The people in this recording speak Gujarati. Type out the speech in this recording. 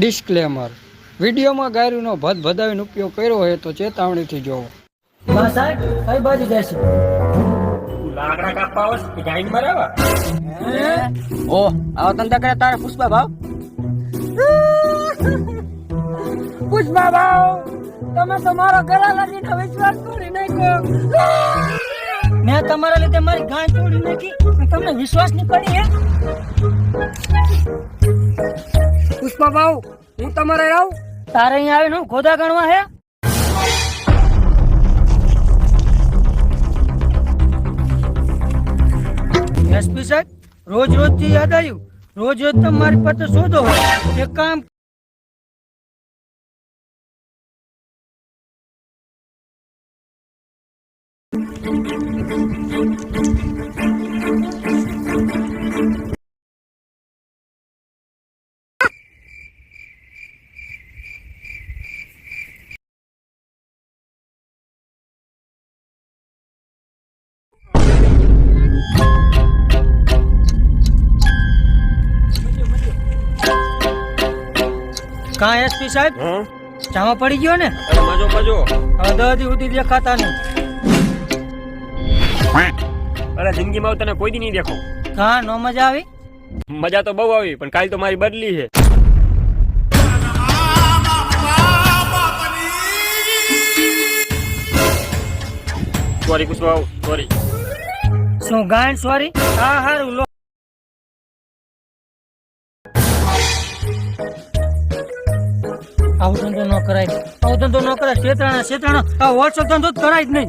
ડિસ્ક્લેમર વિડીયોમાં ગાયરીનો ભદભદાવીનો ઉપયોગ કર્યો હોય તો ચેતવણીથી જોવો. બા સાહેબ કઈ બાજુ જશે? લાકડા કાપવા આવસ કે ગાઈન મરાવા? ઓ આવો ધંધા કરે તારે પુષ્પા ભાવ? પુષ્પા ભાવ તમે તમારો ગળા લાગીને વિશ્વાસ તોડી નાખ્યો. મેં તમારા લીધે મારી ગાય તોડી નાખી, તમને વિશ્વાસ નહીં પડી હે? પુષ્પા ભાવ હું તમારે આવું? તારે અહીંયા આવીને હું ખોદા ગણવા હે? એસપી સાહેબ રોજ રોજ થી યાદ આવ્યું, રોજ રોજ તમારી પાસે શોધો હોય એક કામ કા એસપી સાહેબ જામા પડી ગયો ને? મજો મજો. હવે દહદી સુધી દેખાતા નહીં. અરે જિંદગીમાં તને કોઈ દી નહીં દેખો. કા નો મજા આવી? મજા તો બહુ આવી પણ કાલ તો મારી બદલી છે. Sorry Pushpa sorry. શું ગાયન સોરી? હા હારું લો. આવું ધંધો ન કરાય, આવું ધંધો ન કરાય. શેતાણા આ હોલસેલ ધંધો જ કરાય જ નહીં.